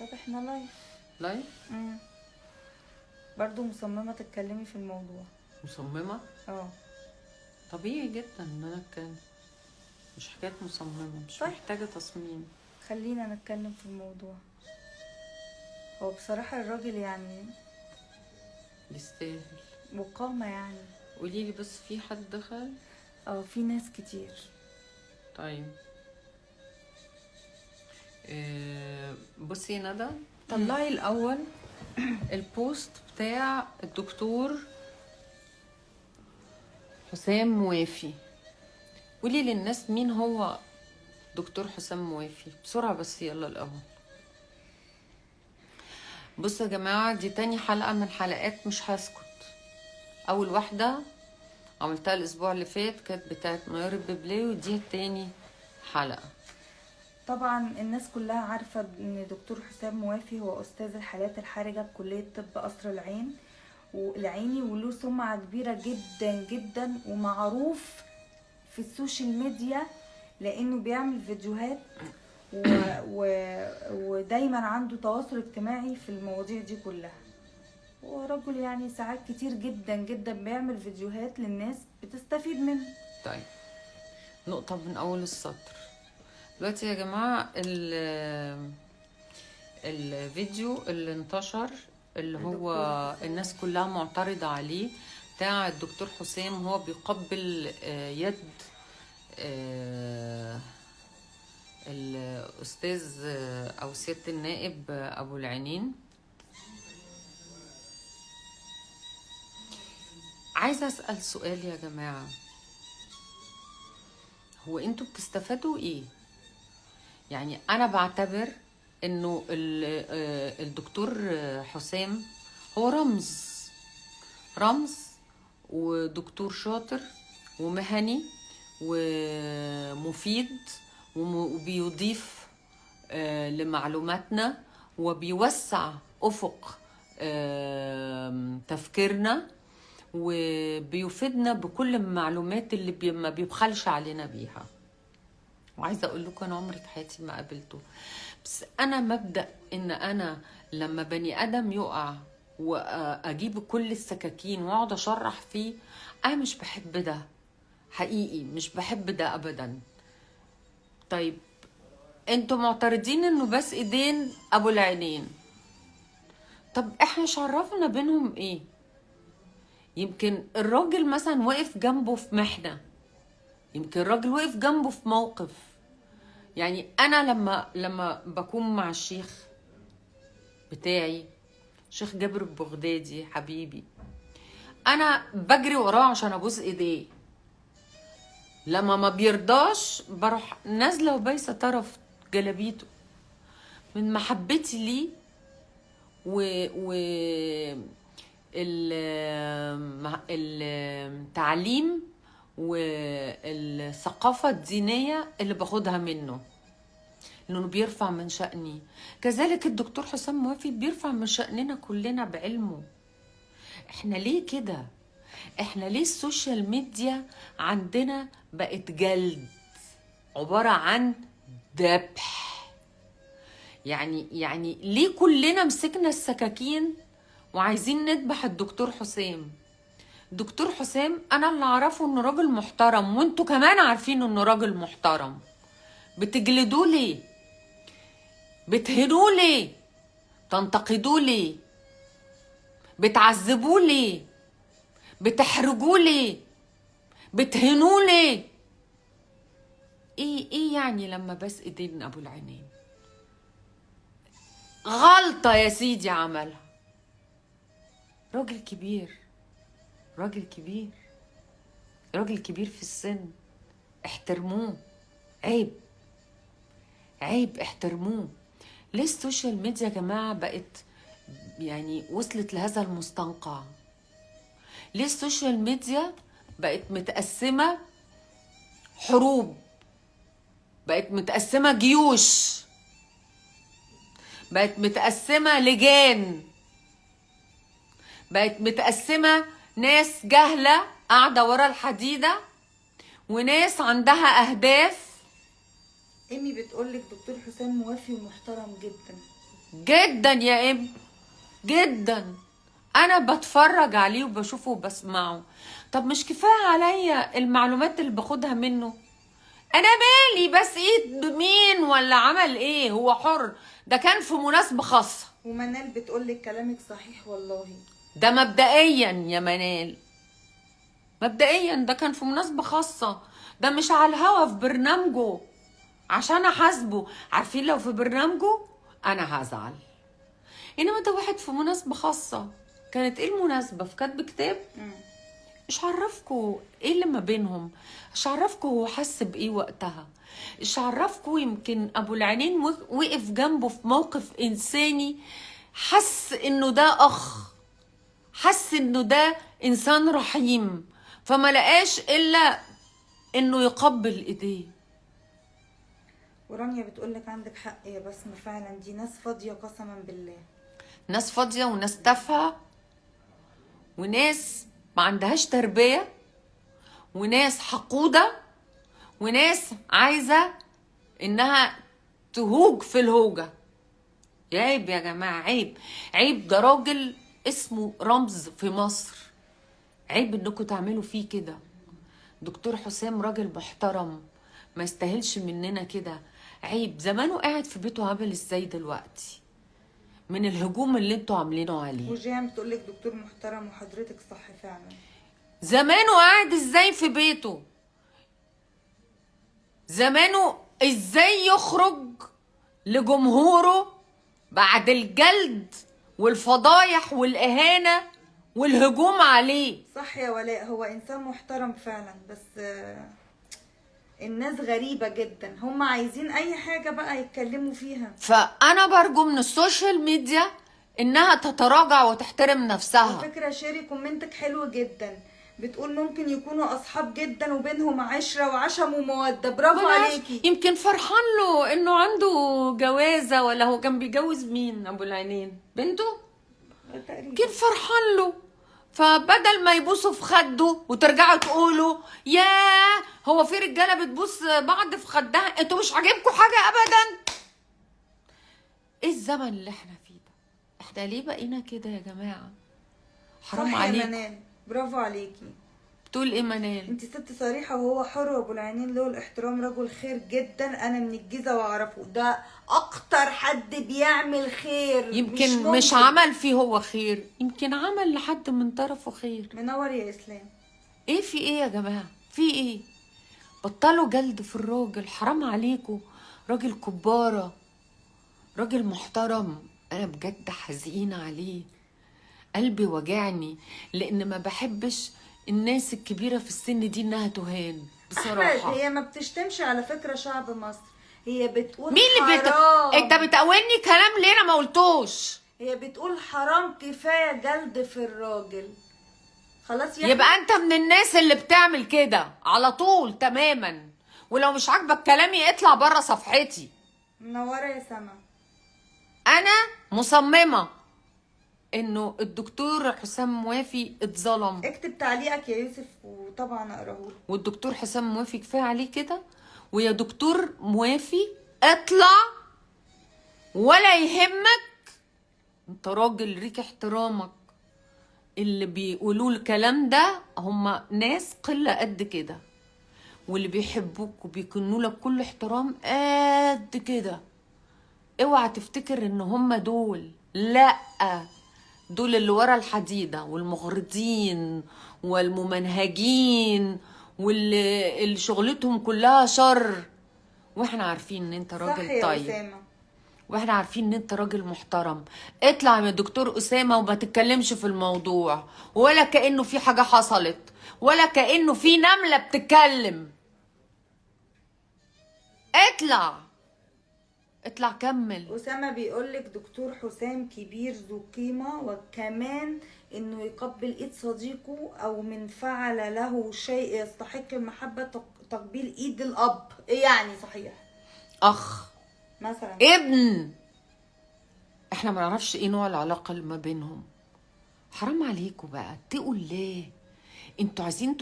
طب احنا لايف. لايف؟ برضو مصممة تتكلمي في الموضوع. مصممة؟ طبيعي جدا ان انا اتكلم، مش حكاية مصممة، مش طيب. محتاجة تصميم. خلينا نتكلم في الموضوع. هو بصراحة الراجل يعني يستاهل وقامة يعني. قوليلي بس في حد دخل؟ في ناس كتير. طيب بصي يا ندى، طلعي الاول البوست بتاع الدكتور حسام موافي. قولي للناس مين هو دكتور حسام موافي بسرعة بس، يلا الاول. بصوا يا جماعة، دي تاني حلقة من حلقات مش هسكت. اول واحدة عملتها الاسبوع اللي فات كانت بتاعت ميار الببلاوي، ودي تاني حلقة. طبعا الناس كلها عارفة ان دكتور حسام موافي هو استاذ الحالات الحرجة بكلية طب قصر العيني، وله سمعة كبيرة جدا جدا، ومعروف في السوشيال ميديا لانه بيعمل فيديوهات ودايما عنده تواصل اجتماعي في المواضيع دي كلها. هو رجل يعني ساعات كتير جدا جدا بيعمل فيديوهات للناس بتستفيد منه. طيب نقطة من أول السطر. دلوقتي يا جماعة الفيديو اللي انتشر اللي هو الناس كلها معترضة عليه بتاع الدكتور حسام، هو بيقبل يد الأستاذ أو سيادة النائب أبو العينين. عايزة أسأل سؤال يا جماعة، هو انتوا بتستفادوا ايه؟ يعني انا بعتبر انه الدكتور حسام هو رمز ودكتور شاطر ومهني ومفيد وبيضيف لمعلوماتنا وبيوسع افق تفكيرنا وبيفيدنا بكل المعلومات اللي ما بيبخلش علينا بيها. وعايزه اقول لكم انا عمري في حياتي ما قابلته، بس انا مبدا ان انا لما بني ادم يقع واجيب كل السكاكين واقعد اشرح فيه، انا مش بحب ده حقيقي، مش بحب ده ابدا. طيب انتوا معترضين انه بس ايدين ابو العينين، طب احنا مش عرفنا بينهم ايه؟ يمكن الراجل مثلا واقف جنبه في محنة، يمكن الراجل واقف جنبه في موقف. يعني انا لما بكون مع الشيخ بتاعي شيخ جابر البغدادي حبيبي، انا بجري وراه عشان ابوس ايديه، لما ما بيرضاش بروح نازله وبايسه طرف جلابيته من محبتي ليه و التعليم والثقافة الدينية اللي باخدها منه، لأنه بيرفع من شأني. كذلك الدكتور حسام موافي بيرفع من شأننا كلنا بعلمه. احنا ليه كده؟ احنا ليه السوشيال ميديا عندنا بقت جلد، عبارة عن ذبح؟ يعني ليه كلنا مسكنا السكاكين وعايزين نذبح الدكتور حسام؟ دكتور حسام انا اللي اعرفه انه راجل محترم، وانتوا كمان عارفين انه راجل محترم. بتجلدوه ليه؟ بتهنوه ليه؟ تنتقدوه ليه؟ بتعذبوه ليه؟ بتحرجوه ليه؟ بتهنوه ليه؟ ايه يعني لما بس ايدين ابو العينين؟ غلطة يا سيدي عملها، راجل كبير، راجل كبير، راجل كبير في السن، احترموه. عيب عيب احترموه. ليه السوشيال ميديا يا جماعة بقت يعني وصلت لهذا المستنقع؟ ليه السوشيال ميديا بقت متقسمة حروب، بقت متقسمة جيوش، بقت متقسمة لجان، بقت متقسمة ناس جهلة قاعدة ورا الحديدة وناس عندها أهداف. ايمي بتقولك دكتور حسام موافي ومحترم جدا. جدا يا ام، جدا. انا بتفرج عليه وبشوفه وبسمعه. طب مش كفايه عليا المعلومات اللي باخدها منه؟ انا مالي بس ايد مين ولا عمل ايه، هو حر. ده كان في مناسبه خاصه. ومنال بتقولك كلامك صحيح والله. ده مبدئيا يا منال، مبدئيا ده كان في مناسبه خاصه، ده مش على الهوا في برنامجه عشان احاسبه. عارفين لو في برنامجه انا هزعل، انما ده واحد في مناسبه خاصه. كانت ايه المناسبه؟ في كاتب كتاب. مش عرفكوا ايه اللي ما بينهم، مش عرفكوا هو حس بايه وقتها، مش عرفكوا يمكن ابو العينين وقف جنبه في موقف انساني، حس انه ده اخ، حس انه ده انسان رحيم، فما لقاش الا انه يقبل ايديه. ورانيا بتقولك عندك حق يا بسمة، فعلا دي ناس فاضية قسما بالله. ناس فاضيه وناس تافهه وناس ما عندهاش تربيه وناس حقوده وناس عايزه انها تهوج في الهوجه. عيب يا جماعه، عيب، عيب. ده راجل اسمه رمز في مصر، عيب انكم تعملوا فيه كده. دكتور حسام راجل محترم، ما يستاهلش مننا كده. عيب. زمانه قاعد في بيته عامل ازاي دلوقتي من الهجوم اللي انتوا عاملينه عليه. وجيهان بتقولك دكتور محترم وحضرتك صح فعلا. زمانه قاعد ازاي في بيته، زمانه ازاي يخرج لجمهوره بعد الجلد والفضايح والإهانة والهجوم عليه. صح يا ولاء، هو انسان محترم فعلا، بس الناس غريبة جدا، هم عايزين اي حاجة بقى يتكلموا فيها. فأنا برجو من السوشيال ميديا إنها تتراجع وتحترم نفسها. وفكرة شيري كومنتك حلو جدا، بتقول ممكن يكونوا اصحاب جدا وبينهم عشرة وعشم ومودة. برافو عليكي. يمكن فرحان له إنه عنده جوازة، ولا هو كان بيجوز مين؟ أبو العينين بنته يمكن فرحان له، فبدل ما يبوسوا في خده وترجعوا تقولوا ياه هو في رجاله بتبوس بعض في خدها، انتوا مش عاجبكم حاجه ابدا. ايه الزمن اللي احنا فيه ده؟ احنا ليه بقينا كده يا جماعه؟ حرام عليكم. صح يا منال، برافو عليكي. بتقول ايه منال؟ انت ست صريحه، وهو حر، وابو العينين له الاحترام، رجل خير جدا، انا من الجيزه واعرفه، ده اكتر حد بيعمل خير. يمكن مش عمل فيه هو خير، يمكن عمل لحد من طرفه خير. منور يا اسلام. ايه في ايه يا جماعه؟ في ايه؟ بطلوا جلد في الراجل، حرام عليكم. راجل كباره، راجل محترم. انا بجد حزينه عليه، قلبي وجعني، لان ما بحبش الناس الكبيره في السن دي انها تهان بصراحه. هي ما بتشتمش على فكره شعب مصر، هي بتقول مين اللي انت بتقولني كلام ليه انا ما قلتوش؟ هي بتقول حرام كفايه جلد في الراجل. خلاص يبقى انت من الناس اللي بتعمل كده على طول تماما، ولو مش عاجبك كلامي اطلع بره صفحتي. منوره يا سما. انا مصممه انه الدكتور حسام موافي اتظلم. اكتب تعليقك يا يوسف وطبعا اقراهولك. والدكتور حسام موافي كفايه عليه كده. ويا دكتور موافي اطلع ولا يهمك، انت راجل ليك احترامك. اللي بيقولوا الكلام ده هم ناس قله قد كده، واللي بيحبوك وبيكنوا لك كل احترام قد كده. اوعى تفتكر ان هم دول، لا، دول اللي ورا الحديدة والمغرضين والممنهجين واللي شغلتهم كلها شر. واحنا عارفين ان انت راجل طيب، أسامة. واحنا عارفين ان انت راجل محترم. اطلع من دكتور أسامة وما تتكلمش في الموضوع، ولا كأنه في حاجة حصلت، ولا كأنه في نملة بتتكلم. اطلع كمل. أسامة بيقولك دكتور حسام كبير ذو قيمة، وكمان انه يقبل ايد صديقه او من فعل له شيء يستحق المحبة تقبيل ايد الاب. ايه يعني؟ صحيح. اخ مثلا ابن، احنا ما نعرفش ايه نوع العلاقة اللي ما بينهم. حرام عليكم بقى، اتقوا الله. انتوا عايزين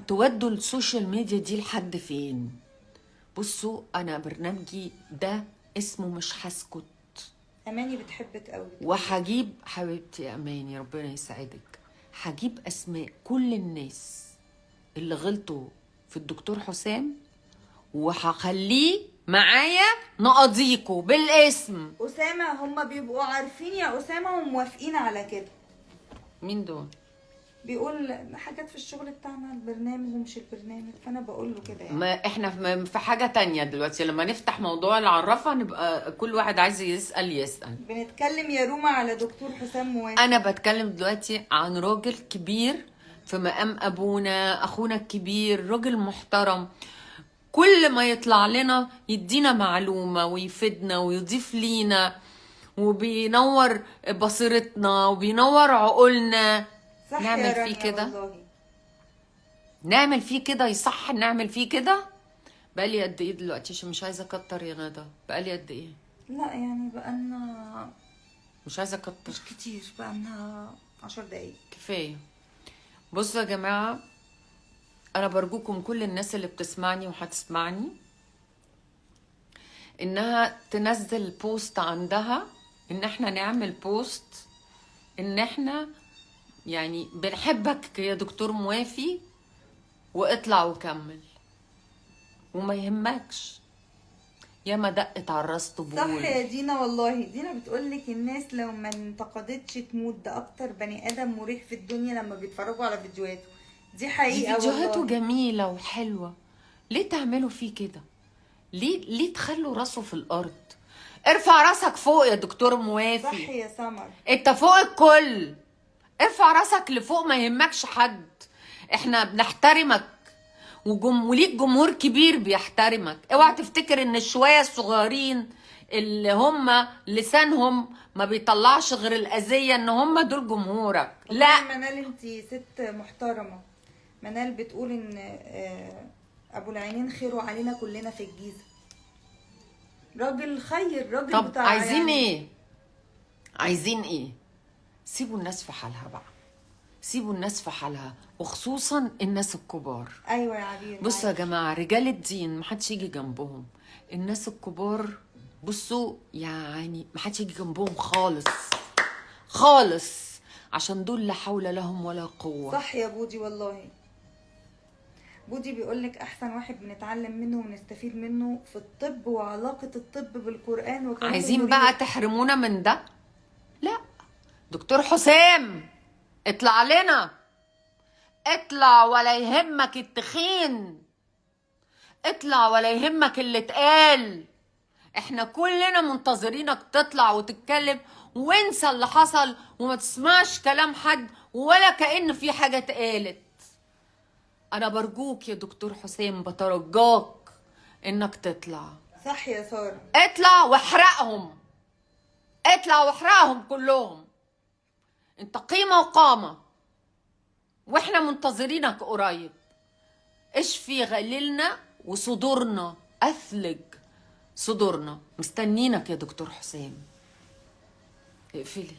تودوا السوشيال ميديا دي لحد فين؟ بصوا، انا برنامجي ده اسمه مش هسكت. اماني بتحبك قوي. وهجيب حبيبتي يا اماني ربنا يسعدك، هجيب اسماء كل الناس اللي غلطوا في الدكتور حسام وهخليه معايا نقضيكوا بالاسم. اسامه هم بيبقوا عارفين يا اسامه وموافقين على كده. مين دول؟ بيقول حاجات في الشغل بتاعنا، البرنامج ومش البرنامج، فانا بقول له كده يعني. ما احنا في حاجة تانية دلوقتي، لما نفتح موضوع العرافة نبقى كل واحد عايز يسأل. بنتكلم يا روما على دكتور حسام موافق. انا بتكلم دلوقتي عن راجل كبير في مقام ابونا، اخونا الكبير، راجل محترم، كل ما يطلع لنا يدينا معلومة ويفيدنا ويضيف لينا وبينور بصيرتنا وبينور عقولنا. صح نعمل يا فيه رانيا كده؟ والله. نعمل فيه كده؟ يصح نعمل فيه كده؟ بقالي قد ايه دلوقتي عشان مش عايزه اكتر يا غدا؟ بقالي قد ايه؟ لا يعني بقالنا مش عايزه اكتر. مش كتير، بقالنا 10 دقايق. كفايه. بصوا يا جماعه، انا برجوكم كل الناس اللي بتسمعني وهتسمعني انها تنزل بوست عندها، ان احنا نعمل بوست ان احنا يعني بنحبك يا دكتور موافي، واطلع وكمل وما يهمكش ياما دقت على الراس طبول. صح يا دينا والله. دينا بتقولك الناس لو ما انتقدتش تموت، ده اكتر بني ادم مريح في الدنيا لما بيتفرجوا على فيديوهاته. دي حقيقة والله. فيديوهاته جميلة وحلوة، ليه تعملوا فيه كده؟ ليه تخلوا راسه في الارض؟ ارفع راسك فوق يا دكتور موافي. صح يا سمر. انت فوق الكل، ارفع راسك لفوق، ما يهمكش حد. احنا بنحترمك وليك جمهور كبير بيحترمك. اوعى تفتكر ان الشوية الصغيرين اللي هم لسانهم ما بيطلعش غير الاذية ان هم دول جمهورك. لا. منال انتي ست محترمة. منال بتقول ان ابو العينين خيره علينا كلنا في الجيزة. راجل خير، راجل طب بتاع عايزين يعني. ايه؟ عايزين ايه؟ سيبوا الناس في حالها بقى، سيبوا الناس في حالها، وخصوصا الناس الكبار. ايوه يا عبير. بصوا يا جماعه، رجال الدين محدش يجي جنبهم. الناس الكبار بصوا يعني محدش يجي جنبهم خالص خالص، عشان دول لا حول لهم ولا قوه. صح يا بودي والله. بودي بيقولك احسن واحد بنتعلم منه ونستفيد منه في الطب وعلاقة الطب بالقرآن وكلام عايزين المريض. بقى تحرمونا من ده؟ لا. دكتور حسام اطلع لنا، اطلع ولا يهمك التخين، اطلع ولا يهمك اللي اتقال. احنا كلنا منتظرينك تطلع وتتكلم، وانسى اللي حصل وما تسمعش كلام حد ولا كأن في حاجة اتقالت. انا برجوك يا دكتور حسام، بترجاك انك تطلع. صح يا سارة. اطلع واحرقهم، اطلع واحرقهم كلهم. انت قيمة وقامة، واحنا منتظرينك قريب. اشفي غليلنا وصدورنا، اثلج صدورنا، مستنينك يا دكتور حسام. اقفلي.